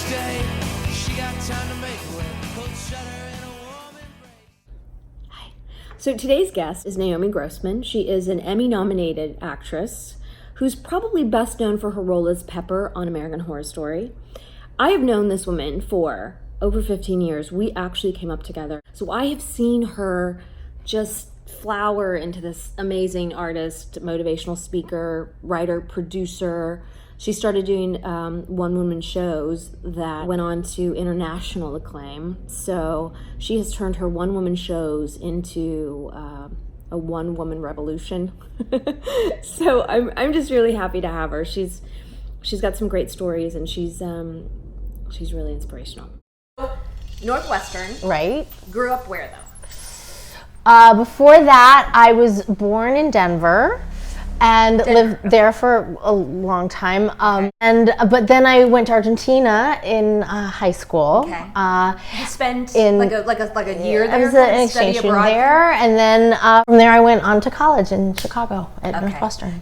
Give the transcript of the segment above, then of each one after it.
stay. She got time to make way. Cold shutter in a warm embrace. Hi. So today's guest is Naomi Grossman. She is an Emmy-nominated actress who's probably best known for her role as Pepper on American Horror Story. I have known this woman for over 15 years. We actually came up together. So I have seen her just flower into this amazing artist, motivational speaker, writer, producer. She started doing one-woman shows that went on to international acclaim. So she has turned her one-woman shows into a one-woman revolution. So I'm just really happy to have her. She's got some great stories, and she's really inspirational. Northwestern. Right. Grew up where, though? Before that, I was born in Denver and lived there for a long time. But then I went to Argentina in high school. Okay. You spent like a year there. I was an exchange student there, and then from there I went on to college in Chicago at Northwestern.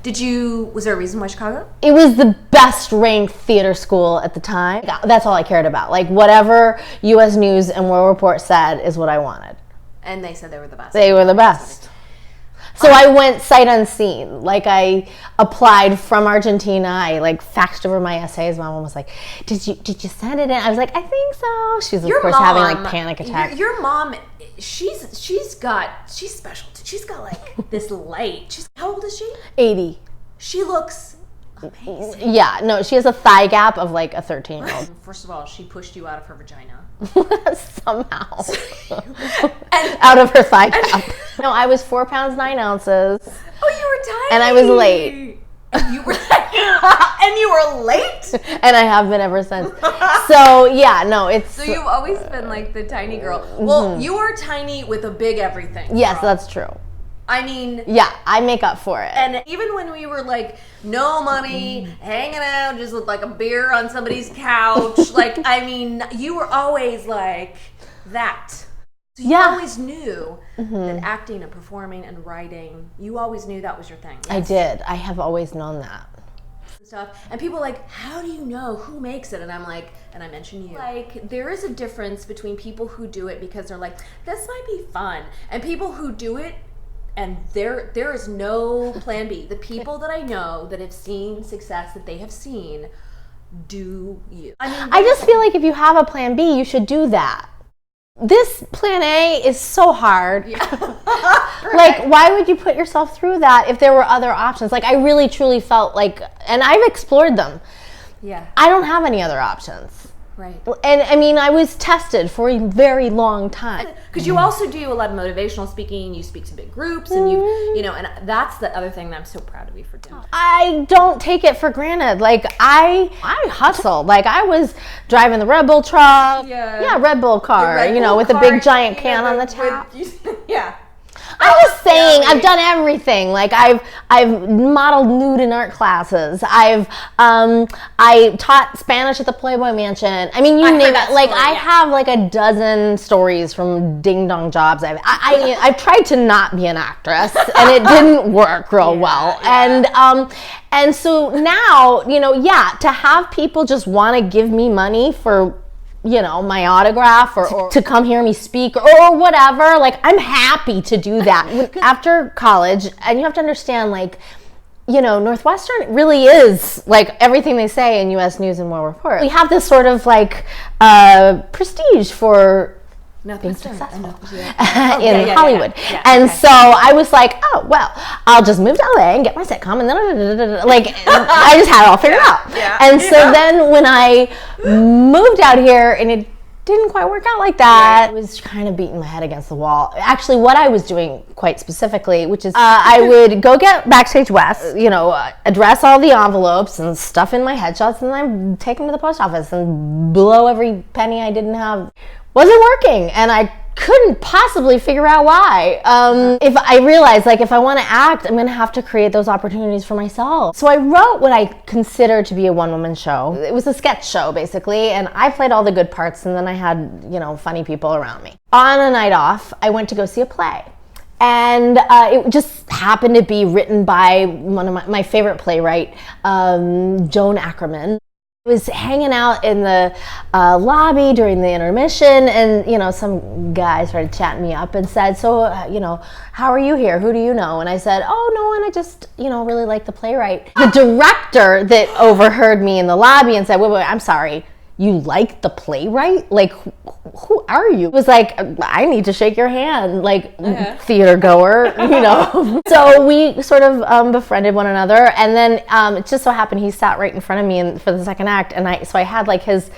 Was there a reason why Chicago? It was the best ranked theater school at the time. That's all I cared about. Like whatever U.S. News and World Report said is what I wanted. And they said they were the best. They were the best. So I went sight unseen. Like I applied from Argentina. I faxed over my essays. My mom was like, "Did you send it in?" I was like, "I think so." She's of course having panic attacks. Your mom, she's special. She's got this light. How old is she? 80. She looks amazing. Yeah, no, she has a thigh gap of a 13-year-old. First of all, she pushed you out of her vagina. Somehow. Out of her thigh gap. No, I was 4 pounds 9 ounces. Oh, you were tiny. And I was late. You were late? And I have been ever since. So yeah, no, it's. So you've always been the tiny girl. Well, you are tiny with a big everything. Yes, that's true. I mean, yeah, I make up for it. And even when we were no money, hanging out just with a beer on somebody's couch, you were always that. So you always knew that acting and performing and writing, you always knew that was your thing. Yes? I did. I have always known that. Stuff. And people are how do you know who makes it? And I'm and I mention you. There is a difference between people who do it because they're this might be fun, and people who do it and there is no plan B. The people that I know that have seen success that they have seen, do you? I just feel if you have a plan B, you should do that. This plan A is so hard. Yeah. Why would you put yourself through that if there were other options? I really truly felt and I've explored them. Yeah. I don't have any other options. Right. And I was tested for a very long time. Because you also do a lot of motivational speaking, you speak to big groups, and and that's the other thing that I'm so proud of you for doing. I don't take it for granted. I hustled. I was driving the Red Bull truck. Yeah, Red Bull car, with the big giant can on the top. Yeah. I'm just saying, I've done everything. I've modeled nude in art classes. I taught Spanish at the Playboy Mansion. You name it. I have a dozen stories from ding dong jobs. I've tried to not be an actress, and it didn't work real well. Yeah. And so now, to have people just want to give me money for my autograph or to come hear me speak or whatever, I'm happy to do that. After college, and you have to understand, Northwestern really is everything they say in U.S. News and World Report. We have this sort of prestige for being successful in Hollywood. Yeah, and so I was oh, well, I'll just move to LA and get my sitcom, and then I just had it all figured out. Yeah. And so then when I moved out here, and it didn't quite work out like that. I was kind of beating my head against the wall. Actually, what I was doing quite specifically, which is I would go get Backstage West, address all the envelopes and stuff in my headshots, and then take them to the post office and blow every penny I didn't have. Wasn't working, and I couldn't possibly figure out why. If I realized, if I want to act, I'm going to have to create those opportunities for myself. So I wrote what I consider to be a one-woman show. It was a sketch show, basically, and I played all the good parts, and then I had, funny people around me. On a night off, I went to go see a play. And it just happened to be written by one of my favorite playwright, Joan Ackerman. I was hanging out in the lobby during the intermission, and some guy started chatting me up and said, so how are you here? Who do you know? And I said, oh, no one, I just really like the playwright. The director that overheard me in the lobby and said, wait, I'm sorry, you like the playwright? Like, who are you? It was like, I need to shake your hand, like, theater goer, So we sort of befriended one another, and then it just so happened he sat right in front of me for the second act, and I had like his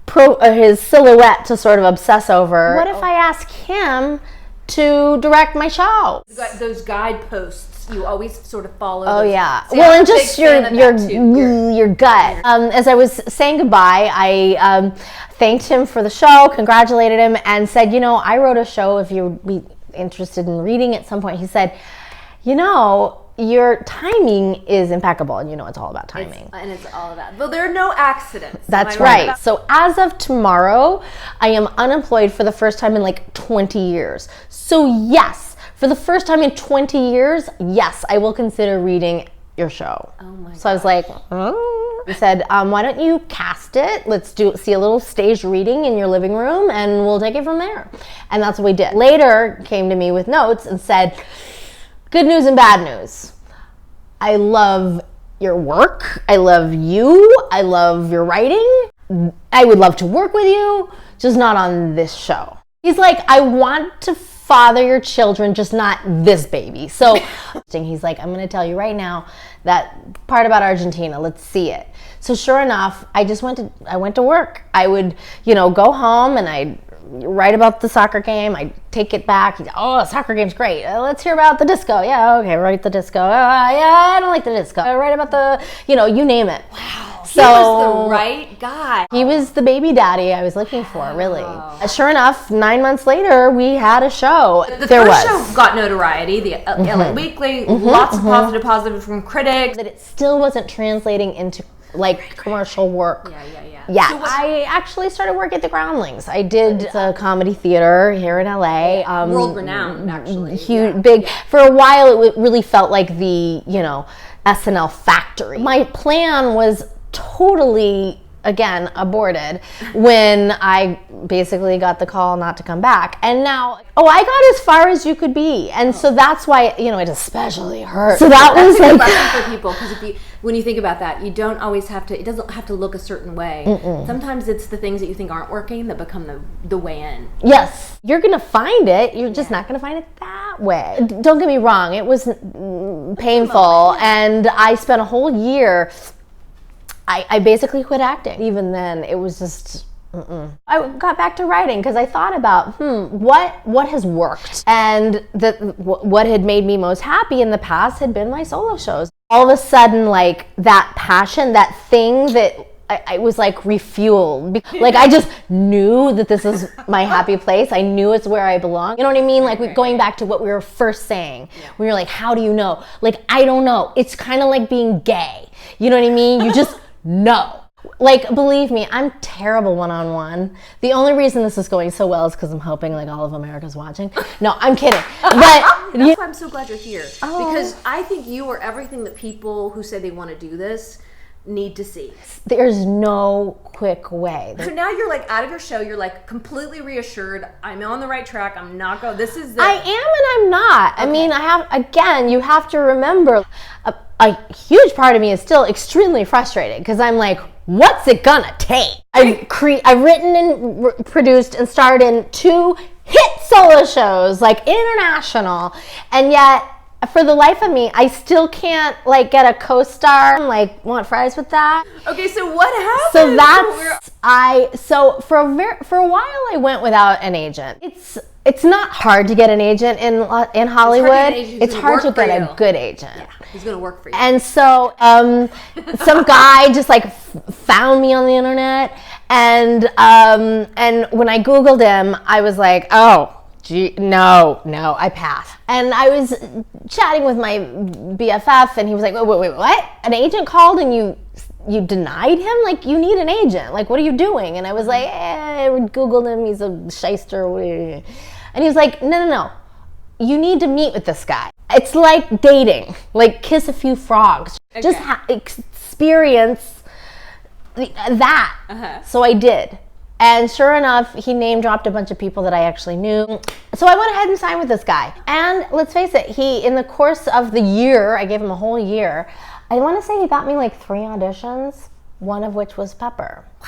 silhouette to sort of obsess over. What if I ask him to direct my show? Those guideposts. You always sort of follow. Oh yeah. Well, and just your gut. As I was saying goodbye, I thanked him for the show, congratulated him, and said, I wrote a show. If you'd be interested in reading at some point, he said, your timing is impeccable, and it's all about timing. It's all about. Well, there are no accidents. That's right. So as of tomorrow, I am unemployed for the first time in like 20 years. So yes. For the first time in 20 years, yes, I will consider reading your show. Oh my God. So I was like, He said, why don't you cast it? Let's see a little staged reading in your living room, and we'll take it from there. And that's what we did. Later came to me with notes and said, good news and bad news. I love your work. I love you. I love your writing. I would love to work with you, just not on this show. He's like, I want to father your children, just not this baby. So he's like, I'm going to tell you right now that part about Argentina, let's see it. So sure enough, I went to work. I would, go home and I'd write about the soccer game. I'd take it back. Oh, the soccer game's great. Let's hear about the disco. Yeah, okay, write the disco. Yeah, I don't like the disco. Write about the, you name it. Wow. So, he was the right guy. He was the baby daddy I was looking for, really. Sure enough, 9 months later, we had a show. The first show got notoriety, the LA Weekly, lots of positive from critics. That it still wasn't translating into like commercial work. Yeah. So I actually started work at the Groundlings. I did a comedy theater here in LA. World renowned, actually. Huge, big. For a while, it really felt like the, SNL factory. My plan was totally, again, aborted when I basically got the call not to come back. And now, I got as far as you could be. And so that's why, it especially hurt. So that was like... That's for people, because when you think about that, you don't always have to, it doesn't have to look a certain way. Sometimes it's the things that you think aren't working that become the way in. Yes. You're going to find it. You're just not going to find it that way. Don't get me wrong. It was painful. And I spent a whole year... I basically quit acting. Even then, it was just, I got back to writing because I thought about, what has worked? And what had made me most happy in the past had been my solo shows. All of a sudden, like, that passion, that thing that I was like refueled. Like, I just knew that this is my happy place. I knew it's where I belong. You know what I mean? Like, going back to what we were first saying, when you're like, how do you know? Like, I don't know. It's kind of like being gay. You know what I mean? You just know. Like, believe me, I'm terrible one-on-one. The only reason this is going so well is because I'm hoping like all of America's watching. No, I'm kidding. But that's why I'm so glad you're here. Because I think you are everything that people who say they want to do this need to see. There's no quick way. So now you're like out of your show, you're like completely reassured, I'm on the right track, I'm not going, this is I am and I'm not. Okay. I mean, you have to remember, a huge part of me is still extremely frustrated because I'm like, what's it gonna take? I've written and produced and starred in 2 hit solo shows, like international, and yet for the life of me, I still can't like get a co-star. Like, want fries with that? Okay, so what happened? So for a while I went without an agent. It's not hard to get an agent in Hollywood. It's hard to get a good agent. Yeah, who's gonna work for you. And so some guy just like found me on the internet, and when I Googled him, I was like, oh. Gee, no, I passed. And I was chatting with my BFF, and he was like, wait, what? An agent called and you denied him? Like, you need an agent. Like, what are you doing? And I was like, I Googled him. He's a shyster. And he was like, no. You need to meet with this guy. It's like dating. Like, kiss a few frogs. Okay. Just experience that. So I did. And sure enough, he name dropped a bunch of people that I actually knew. So I went ahead and signed with this guy. And let's face it, in the course of the year, I gave him a whole year, I want to say he got me like 3 auditions, one of which was Pepper. Wow.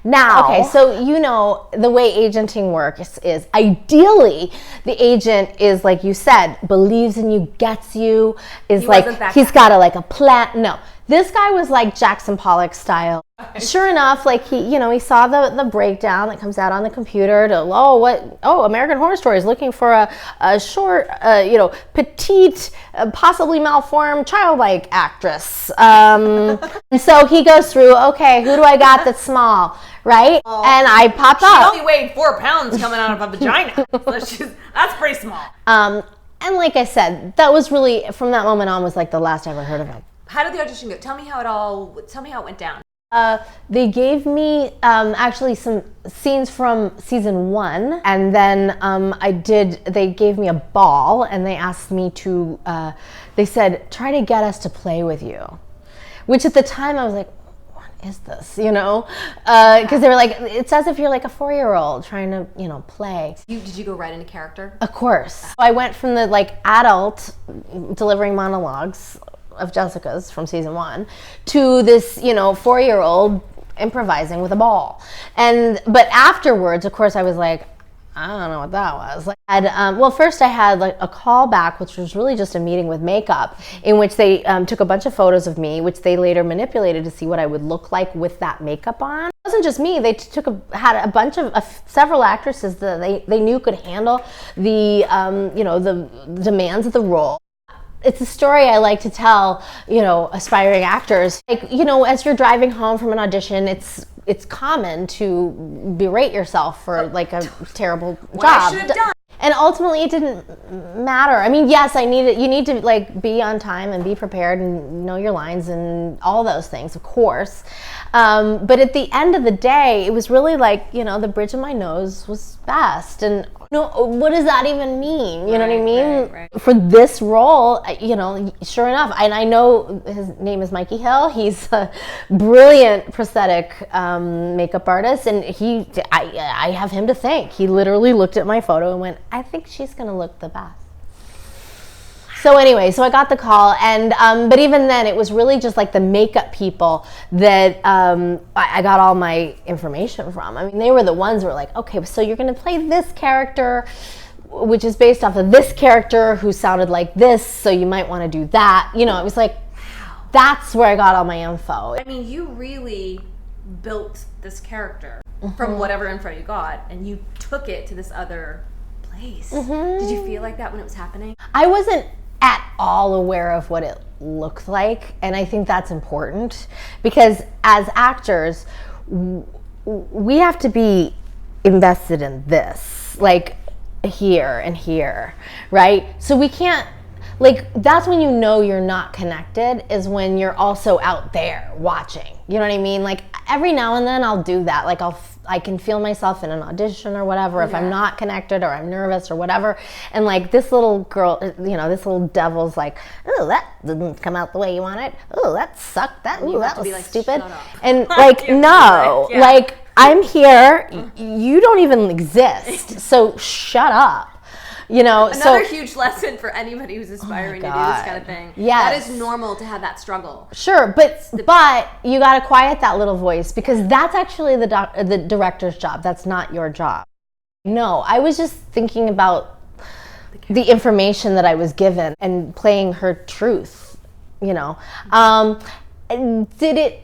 Now, okay, so you know, the way agenting works is ideally the agent is, like you said, believes in you, gets you, is like, he's got a plan. No, this guy was like Jackson Pollock style. Sure enough, like he saw the breakdown that comes out on the computer to, American Horror Story is looking for a short, petite, possibly malformed, childlike actress. And so he goes through, okay, who do I got that's small, right? Oh, and I pop up. She only weighed 4 pounds coming out of a vagina. So that's pretty small. And like I said, that was really, from that moment on, was like the last I ever heard of him. How did the audition go? Tell me how it went down. They gave me actually some scenes from season 1, and then they gave me a ball, and they asked me to, they said, try to get us to play with you. Which at the time I was like, what is this, Because they were like, it's as if you're like a 4-year-old trying to, play. Did you go right into character? Of course. So I went from the adult delivering monologues of Jessica's from season 1 to this 4-year-old improvising with a ball. But afterwards, of course, I was like, I don't know what that was. First I had a callback, which was really just a meeting with makeup, in which they took a bunch of photos of me, which they later manipulated to see what I would look like with that makeup on. It wasn't just me. They had a bunch of several actresses that they knew could handle the the demands of the role. It's a story I like to tell, aspiring actors. As you're driving home from an audition, it's common to berate yourself for a terrible job. I should have done. And ultimately, it didn't matter. I mean, yes, you need to be on time and be prepared and know your lines and all those things, of course. But at the end of the day, it was really the bridge of my nose was best. And what does that even mean? You know what I mean? Right. For this role, sure enough, and I know his name is Mikey Hill. He's a brilliant prosthetic makeup artist, and I have him to thank. He literally looked at my photo and went, I think she's going to look the best. So anyway, so I got the call, and but even then, it was really just the makeup people that I got all my information from. I mean, they were the ones who were like, okay, so you're going to play this character, which is based off of this character who sounded like this, so you might want to do that. It was like, that's where I got all my info. I mean, you really built this character from whatever info you got, and you took it to this other place. Did you feel like that when it was happening? I wasn't at all aware of what it looked like, and I think that's important because as actors we have to be invested in this, here and here, right? So we can't, that's when you're not connected, is when you're also out there watching. You know what I mean? Every now and then I'll do that. I can feel myself in an audition or whatever, if I'm not connected or I'm nervous or whatever. And this little girl, this little devil's like, oh, that didn't come out the way you want it. Oh, that sucked. That was stupid. And no, I'm here. You don't even exist. So shut up. Another huge lesson for anybody who's aspiring to do this kind of thing. Yes. That is normal to have that struggle. Sure, but you got to quiet that little voice, because that's actually the director's job. That's not your job. No, I was just thinking about the information that I was given and playing her truth, And did it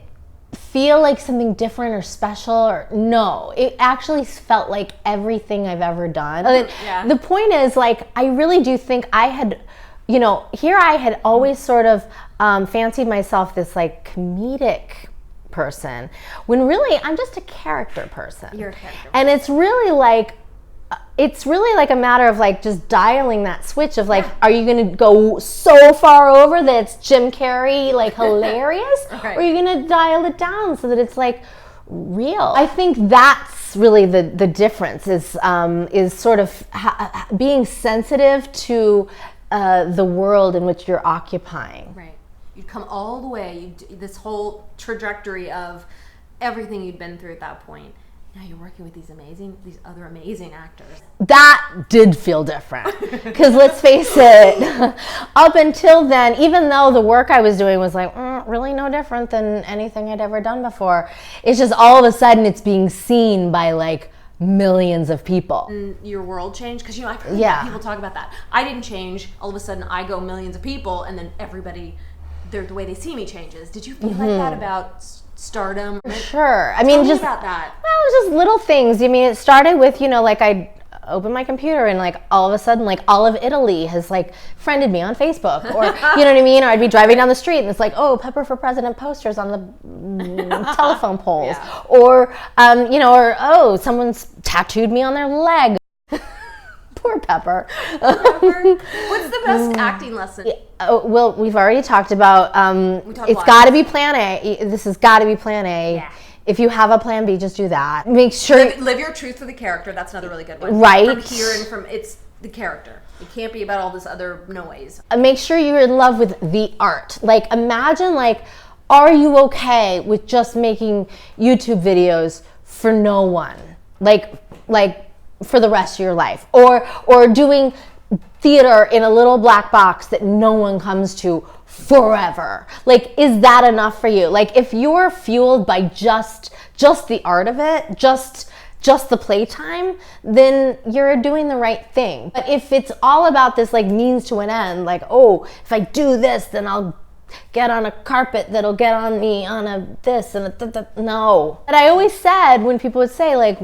feel like something different or special? Or no, it actually felt like everything I've ever done. The point is, I really do think I had, here I had always sort of fancied myself this comedic person, when really I'm just a character person. You're a character. And it's really a matter of just dialing that switch of are you going to go so far over that it's Jim Carrey hilarious, right. or are you going to dial it down so that it's real? I think that's really the difference, is sort of being sensitive to the world in which you're occupying. Right. You'd come all the way. This whole trajectory of everything you'd been through at that point. Now you're working with these other amazing actors. That did feel different. Because let's face it, up until then, even though the work I was doing was like, really no different than anything I'd ever done before, it's just all of a sudden it's being seen by like millions of people. And your world changed? Because, I've heard people talk about that. I didn't change. All of a sudden I go millions of people, and then everybody, the way they see me changes. Did you feel like that about stardom? Sure. I Tell mean, me just about that. Well, it was just little things. I mean, it started with, like I opened my computer and like all of a sudden like all of Italy has like friended me on Facebook, or you know what I mean? Or I'd be driving down the street and it's like, oh, Pepper for President posters on the telephone poles. Yeah. Or, or oh, someone's tattooed me on their leg. Poor Pepper. What's the best acting lesson? Well, we've already talked about, it's got to be plan A. This has got to be plan A. Yeah. If you have a plan B, just do that. Make sure... Live your truth for the character. That's another really good one. Right. From here and from... It's the character. It can't be about all this other noise. Make sure you're in love with the art. Like, imagine, like, are you okay with just making YouTube videos for no one? Like for the rest of your life. Or doing theater in a little black box that no one comes to forever. Like, is that enough for you? Like, if you're fueled by just the art of it, just the playtime, then you're doing the right thing. But if it's all about this like means to an end, like, oh, if I do this, then I'll get on a carpet that'll get on me on a this and a no. But I always said, when people would say like,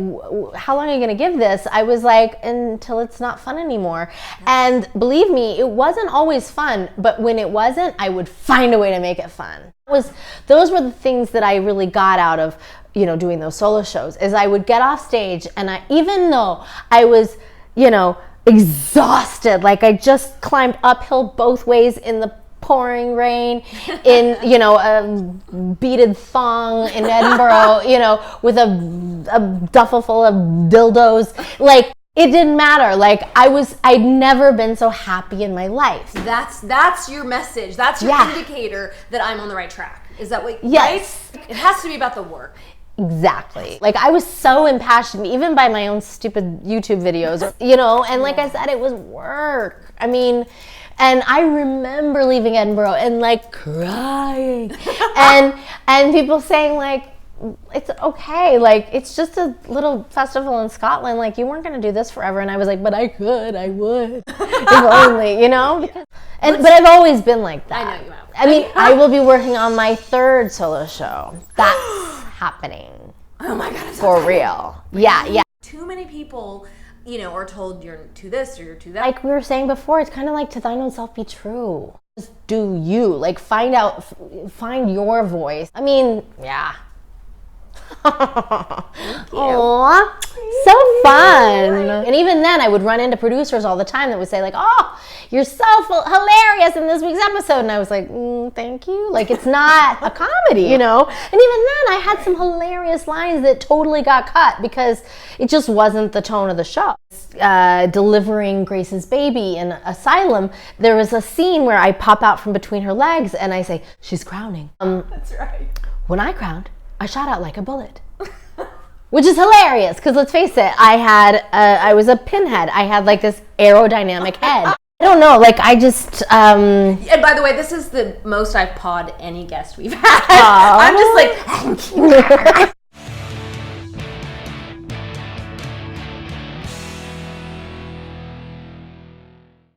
how long are you going to give this? I was like, until it's not fun anymore. And believe me, it wasn't always fun, but when it wasn't, I would find a way to make it fun. Those were the things that I really got out of, doing those solo shows, is I would get off stage and even though I was, exhausted, like I just climbed uphill both ways in the pouring rain, in a beaded thong in Edinburgh, with a duffel full of dildos, like it didn't matter. Like I'd never been so happy in my life. That's your message. That's your indicator that I'm on the right track. Is that what? Yes. Right? It has to be about the work. Exactly. Like I was so impassioned, even by my own stupid YouTube videos, and like I said, it was work. I mean, and I remember leaving Edinburgh and like crying and people saying like, it's okay, like it's just a little festival in Scotland, like you weren't going to do this forever. And I was like, but I would if only, because, but I've always been like that. I know you have. I mean, I will be working on my 3rd solo show. That's happening. Oh my God, I'm so for excited. real. Yeah. Too many people, are told you're to this or you're to that. Like we were saying before, it's kind of like to thine own self be true. Just do you. Like find your voice. I mean, yeah. Aww, so fun. And even then I would run into producers all the time that would say like, oh, you're so hilarious in this week's episode, and I was like, thank you. Like it's not a comedy, and even then I had some hilarious lines that totally got cut because it just wasn't the tone of the show. Delivering Grace's baby in Asylum, there was a scene where I pop out from between her legs and I say, she's crowning. That's right. When I crowned, I shot out like a bullet. Which is hilarious, because let's face it, I was a pinhead. I had like this aerodynamic head. I don't know, like I just... And by the way, this is the most I've pawed any guest we've had. I'm just like...